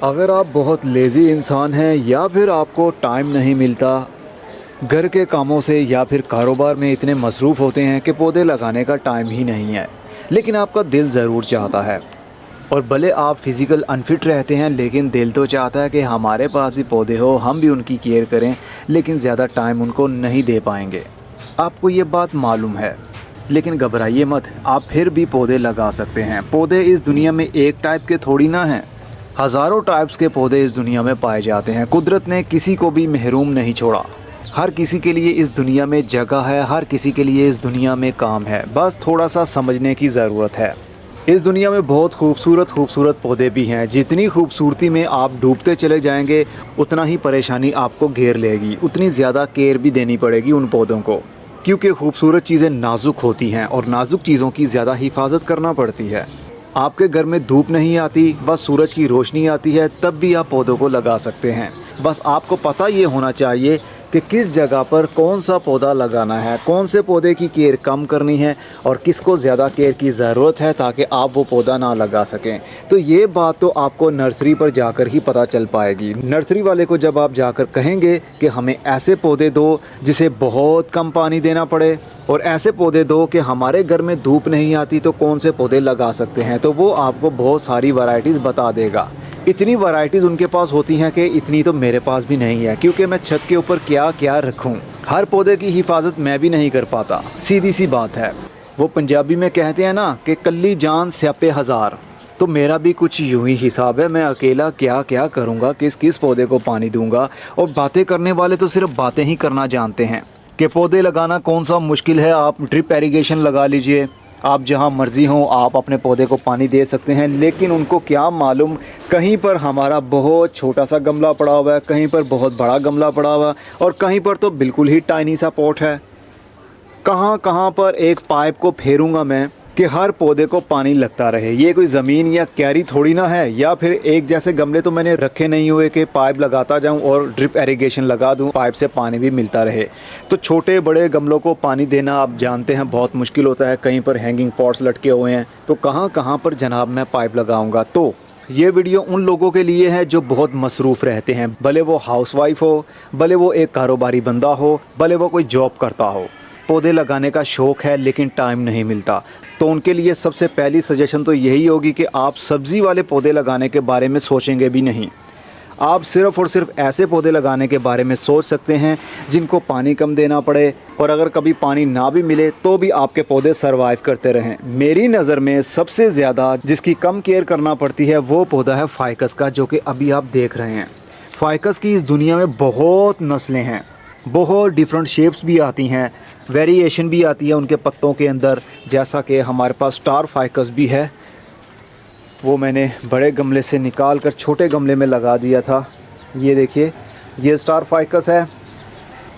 अगर आप बहुत लेज़ी इंसान हैं या फिर आपको टाइम नहीं मिलता घर के कामों से या फिर कारोबार में इतने मसरूफ़ होते हैं कि पौधे लगाने का टाइम ही नहीं है, लेकिन आपका दिल ज़रूर चाहता है। और भले आप फिज़िकल अनफिट रहते हैं, लेकिन दिल तो चाहता है कि हमारे पास भी पौधे हो, हम भी उनकी केयर करें, लेकिन ज़्यादा टाइम उनको नहीं दे पाएंगे। आपको ये बात मालूम है, लेकिन घबराइए मत, आप फिर भी पौधे लगा सकते हैं। पौधे इस दुनिया में एक टाइप के थोड़ी ना हैं, हज़ारों टाइप्स के पौधे इस दुनिया में पाए जाते हैं। कुदरत ने किसी को भी महरूम नहीं छोड़ा। हर किसी के लिए इस दुनिया में जगह है, हर किसी के लिए इस दुनिया में काम है, बस थोड़ा सा समझने की ज़रूरत है। इस दुनिया में बहुत खूबसूरत पौधे भी हैं। जितनी खूबसूरती में आप डूबते चले जाएंगे, उतना ही परेशानी आपको घेर लेगी, उतनी ज़्यादा केयर भी देनी पड़ेगी उन पौधों को, क्योंकि खूबसूरत चीज़ें नाजुक होती हैं और नाजुक चीज़ों की ज़्यादा हिफाजत करना पड़ती है। आपके घर में धूप नहीं आती, बस सूरज की रोशनी आती है, तब भी आप पौधों को लगा सकते हैं। बस आपको पता ये होना चाहिए कि किस जगह पर कौन सा पौधा लगाना है, कौन से पौधे की केयर कम करनी है और किसको ज़्यादा केयर की ज़रूरत है, ताकि आप वो पौधा ना लगा सकें। तो ये बात तो आपको नर्सरी पर जाकर ही पता चल पाएगी। नर्सरी वाले को जब आप जाकर कहेंगे कि हमें ऐसे पौधे दो जिसे बहुत कम पानी देना पड़े, और ऐसे पौधे दो कि हमारे घर में धूप नहीं आती, तो कौन से पौधे लगा सकते हैं, तो वो आपको बहुत सारी वैरायटीज़ बता देगा। इतनी वैरायटीज़ उनके पास होती हैं कि इतनी तो मेरे पास भी नहीं है, क्योंकि मैं छत के ऊपर क्या क्या रखूं। हर पौधे की हिफाजत मैं भी नहीं कर पाता, सीधी सी बात है। वो पंजाबी में कहते हैं ना कि कल्ली जान स्यापे हज़ार, तो मेरा भी कुछ यूं ही हिसाब है। मैं अकेला क्या क्या करूँगा, किस किस पौधे को पानी दूँगा। और बातें करने वाले तो सिर्फ बातें ही करना जानते हैं कि पौधे लगाना कौन सा मुश्किल है, आप ड्रिप इरिगेशन लगा लीजिए, आप जहां मर्ज़ी हो आप अपने पौधे को पानी दे सकते हैं। लेकिन उनको क्या मालूम, कहीं पर हमारा बहुत छोटा सा गमला पड़ा हुआ है, कहीं पर बहुत बड़ा गमला पड़ा हुआ है, और कहीं पर तो बिल्कुल ही टाइनी सा पॉट है। कहाँ कहाँ पर एक पाइप को फेरूंगा मैं कि हर पौधे को पानी लगता रहे। ये कोई ज़मीन या क्यारी थोड़ी ना है, या फिर एक जैसे गमले तो मैंने रखे नहीं हुए कि पाइप लगाता जाऊं और ड्रिप इरिगेशन लगा दूं, पाइप से पानी भी मिलता रहे। तो छोटे बड़े गमलों को पानी देना आप जानते हैं बहुत मुश्किल होता है। कहीं पर हैंगिंग पॉट्स लटके हुए हैं, तो कहाँ कहाँ पर जनाब मैं पाइप लगाऊँगा। तो ये वीडियो उन लोगों के लिए है जो बहुत मसरूफ़ रहते हैं, भले वो हाउसवाइफ हो, भले वो एक कारोबारी बंदा हो, भले वो कोई जॉब करता हो। पौधे लगाने का शौक़ है लेकिन टाइम नहीं मिलता, तो उनके लिए सबसे पहली सजेशन तो यही होगी कि आप सब्ज़ी वाले पौधे लगाने के बारे में सोचेंगे भी नहीं। आप सिर्फ़ और सिर्फ ऐसे पौधे लगाने के बारे में सोच सकते हैं जिनको पानी कम देना पड़े, और अगर कभी पानी ना भी मिले तो भी आपके पौधे सरवाइव करते रहें। मेरी नज़र में सबसे ज़्यादा जिसकी कम केयर करना पड़ती है वो पौधा है फाइकस का, जो कि अभी आप देख रहे हैं। फाइकस की इस दुनिया में बहुत नस्लें हैं, बहुत डिफरेंट शेप्स भी आती हैं, वेरिएशन भी आती है उनके पत्तों के अंदर। जैसा कि हमारे पास स्टार फाइकस भी है, वो मैंने बड़े गमले से निकाल कर छोटे गमले में लगा दिया था। ये देखिए, ये स्टार फाइकस है,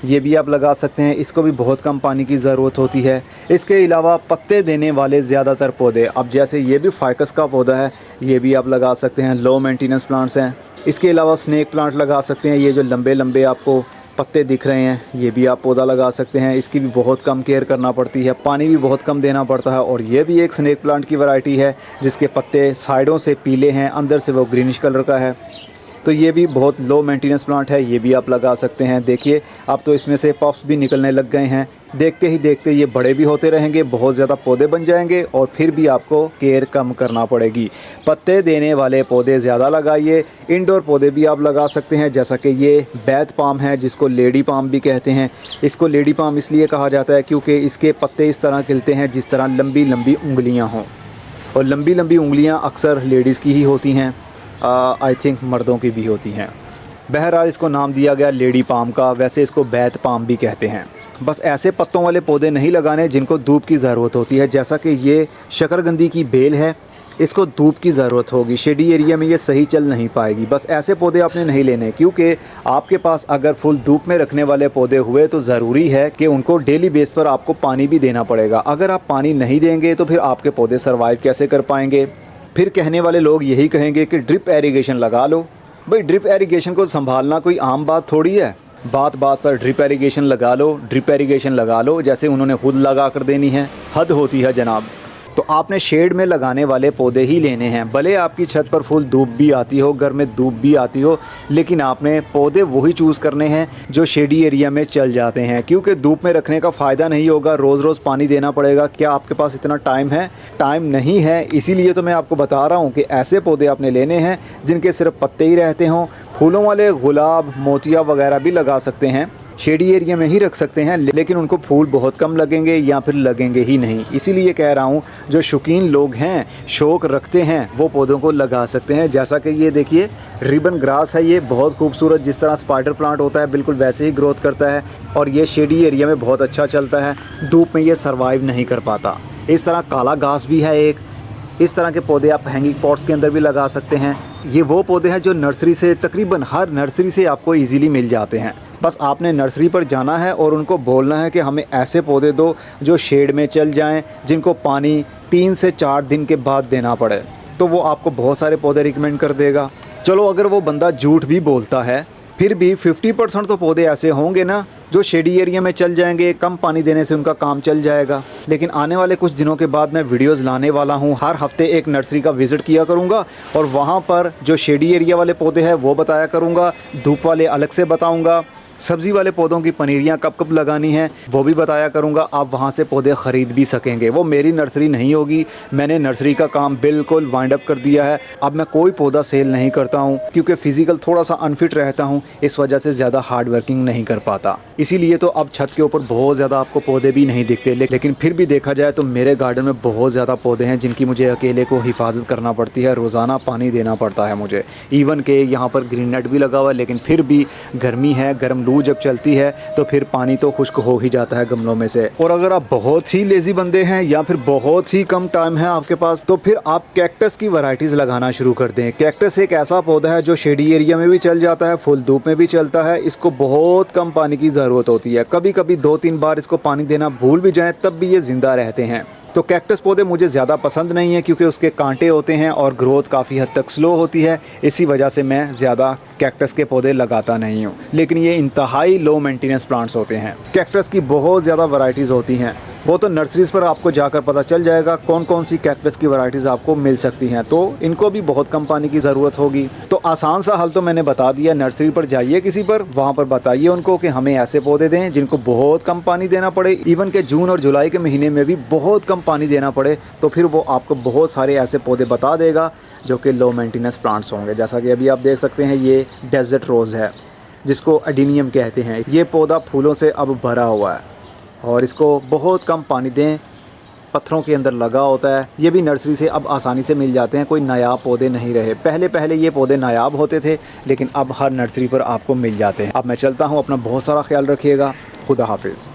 ये भी आप लगा सकते हैं। इसको भी बहुत कम पानी की ज़रूरत होती है। इसके अलावा पत्ते देने वाले ज़्यादातर पौधे, अब जैसे ये भी फाइकस का पौधा है, ये भी आप लगा सकते हैं। लो मेंटेनेंस प्लांट्स हैं। इसके अलावा स्नेक प्लांट लगा सकते हैं। ये जो लंबे लंबे आपको पत्ते दिख रहे हैं, ये भी आप पौधा लगा सकते हैं। इसकी भी बहुत कम केयर करना पड़ती है, पानी भी बहुत कम देना पड़ता है। और ये भी एक स्नेक प्लांट की वैरायटी है जिसके पत्ते साइडों से पीले हैं, अंदर से वो ग्रीनिश कलर का है। तो ये भी बहुत लो मेंटेनेंस प्लांट है, ये भी आप लगा सकते हैं। देखिए, अब तो इसमें से पफ्स भी निकलने लग गए हैं। देखते ही देखते ये बड़े भी होते रहेंगे, बहुत ज़्यादा पौधे बन जाएंगे, और फिर भी आपको केयर कम करना पड़ेगी। पत्ते देने वाले पौधे ज़्यादा लगाइए। इंडोर पौधे भी आप लगा सकते हैं, जैसा कि ये बैथ पाम है, जिसको लेडी पाम भी कहते हैं। इसको लेडी पाम इसलिए कहा जाता है क्योंकि इसके पत्ते इस तरह खिलते हैं जिस तरह लंबी लंबी उंगलियाँ हों, और लंबी लंबी उंगलियाँ अक्सर लेडीज़ की ही होती हैं, आई थिंक मर्दों की भी होती हैं। बहरहाल इसको नाम दिया गया लेडी पाम का, वैसे इसको बैथ पाम भी कहते हैं। बस ऐसे पत्तों वाले पौधे नहीं लगाने जिनको धूप की ज़रूरत होती है, जैसा कि ये शकरकंदी की बेल है, इसको धूप की ज़रूरत होगी, शेडी एरिया में ये सही चल नहीं पाएगी। बस ऐसे पौधे आपने नहीं लेने, क्योंकि आपके पास अगर फुल धूप में रखने वाले पौधे हुए तो ज़रूरी है कि उनको डेली बेस पर आपको पानी भी देना पड़ेगा। अगर आप पानी नहीं देंगे तो फिर आपके पौधे सर्वाइव कैसे कर पाएंगे। फिर कहने वाले लोग यही कहेंगे कि ड्रिप इरिगेशन लगा लो। भाई, ड्रिप इरिगेशन को संभालना कोई आम बात थोड़ी है। बात बात पर ड्रिप इरिगेशन लगा लो, ड्रिप इरिगेशन लगा लो, जैसे उन्होंने खुद लगा कर देनी है। हद होती है जनाब। तो आपने शेड में लगाने वाले पौधे ही लेने हैं। भले आपकी छत पर फुल धूप भी आती हो, घर में धूप भी आती हो, लेकिन आपने पौधे वही चूज़ करने हैं जो शेडी एरिया में चल जाते हैं, क्योंकि धूप में रखने का फ़ायदा नहीं होगा, रोज़ रोज़ पानी देना पड़ेगा। क्या आपके पास इतना टाइम है? टाइम नहीं है। इसीलिए तो मैं आपको बता रहा हूँ कि ऐसे पौधे आपने लेने हैं जिनके सिर्फ पत्ते ही रहते हों। फूलों वाले गुलाब, मोतिया वगैरह भी लगा सकते हैं, शेडी एरिया में ही रख सकते हैं, लेकिन उनको फूल बहुत कम लगेंगे या फिर लगेंगे ही नहीं। इसीलिए कह रहा हूँ जो शौकीन लोग हैं, शौक़ रखते हैं, वो पौधों को लगा सकते हैं। जैसा कि ये देखिए रिबन ग्रास है, ये बहुत खूबसूरत, जिस तरह स्पाइडर प्लांट होता है बिल्कुल वैसे ही ग्रोथ करता है और ये शेडी एरिया में बहुत अच्छा चलता है। धूप में ये सर्वाइव नहीं कर पाता। इस तरह काला घास भी है एक। इस तरह के पौधे आप हैंगिंग पॉट्स के अंदर भी लगा सकते हैं। ये वो पौधे हैं जो नर्सरी से, तकरीबन हर नर्सरी से आपको इजीली मिल जाते हैं। बस आपने नर्सरी पर जाना है और उनको बोलना है कि हमें ऐसे पौधे दो जो शेड में चल जाएं, जिनको पानी 3 से 4 दिन के बाद देना पड़े, तो वो आपको बहुत सारे पौधे रिकमेंड कर देगा। चलो अगर वो बंदा झूठ भी बोलता है, फिर भी 50% तो पौधे ऐसे होंगे ना जो शेडी एरिया में चल जाएंगे, कम पानी देने से उनका काम चल जाएगा। लेकिन आने वाले कुछ दिनों के बाद मैं वीडियोस लाने वाला हूँ, हर हफ्ते एक नर्सरी का विज़िट किया करूँगा और वहाँ पर जो शेडी एरिया वाले पौधे हैं वो बताया करूँगा, धूप वाले अलग से बताऊँगा, सब्ज़ी वाले पौधों की पनीरियाँ कब कब लगानी है वो भी बताया करूँगा। आप वहाँ से पौधे ख़रीद भी सकेंगे। वो मेरी नर्सरी नहीं होगी, मैंने नर्सरी का काम बिल्कुल वाइंड अप कर दिया है। अब मैं कोई पौधा सेल नहीं करता हूँ, क्योंकि फ़िज़िकल थोड़ा सा अनफिट रहता हूँ, इस वजह से ज़्यादा हार्ड वर्किंग नहीं कर पाता। इसीलिए तो अब छत के ऊपर बहुत ज़्यादा आपको पौधे भी नहीं दिखते, लेकिन फिर भी देखा जाए तो मेरे गार्डन में बहुत ज़्यादा पौधे हैं जिनकी मुझे अकेले को हिफाजत करना पड़ती है, रोज़ाना पानी देना पड़ता है मुझे। इवन के यहाँ पर ग्रीन नेट भी लगा हुआ है, लेकिन फिर भी गर्मी है, गर्म लू जब चलती है तो फिर पानी तो खुश्क हो ही जाता है गमलों में से। और अगर आप बहुत ही लेज़ी बंदे हैं या फिर बहुत ही कम टाइम है आपके पास, तो फिर आप कैक्टस की वैरायटीज़ लगाना शुरू कर दें। कैक्टस एक ऐसा पौधा है जो शेडी एरिया में भी चल जाता है, फुल धूप में भी चलता है। इसको बहुत कम पानी की ज़रूरत होती है, कभी कभी 2-3 बार इसको पानी देना भूल भी जाएं तब भी ये ज़िंदा रहते हैं। तो कैक्टस पौधे मुझे ज़्यादा पसंद नहीं है, क्योंकि उसके कांटे होते हैं और ग्रोथ काफ़ी हद तक स्लो होती है। इसी वजह से मैं ज़्यादा कैक्टस के पौधे लगाता नहीं हूँ। लेकिन ये इंतहाई लो मेंटेनेंस प्लांट्स होते हैं। कैक्टस की बहुत ज़्यादा वैरायटीज़ होती हैं, वो तो नर्सरीज़ पर आपको जाकर पता चल जाएगा कौन कौन सी कैक्टस की वैरायटीज़ आपको मिल सकती हैं। तो इनको भी बहुत कम पानी की ज़रूरत होगी। तो आसान सा हल तो मैंने बता दिया। नर्सरी पर जाइए किसी पर, वहाँ पर बताइए उनको कि हमें ऐसे पौधे दें जिनको बहुत कम पानी देना पड़े, इवन के जून और जुलाई के महीने में भी बहुत कम पानी देना पड़े, तो फिर वो आपको बहुत सारे ऐसे पौधे बता देगा जो कि लो मेंटेनेंस प्लांट्स होंगे। जैसा कि अभी आप देख सकते हैं, ये डेजर्ट रोज़ है जिसको अडीनियम कहते हैं। ये पौधा फूलों से अब भरा हुआ है और इसको बहुत कम पानी दें, पत्थरों के अंदर लगा होता है। ये भी नर्सरी से अब आसानी से मिल जाते हैं, कोई नायाब पौधे नहीं रहे। पहले ये पौधे नायाब होते थे, लेकिन अब हर नर्सरी पर आपको मिल जाते हैं। अब मैं चलता हूँ, अपना बहुत सारा ख्याल रखिएगा। खुदा हाफिज़।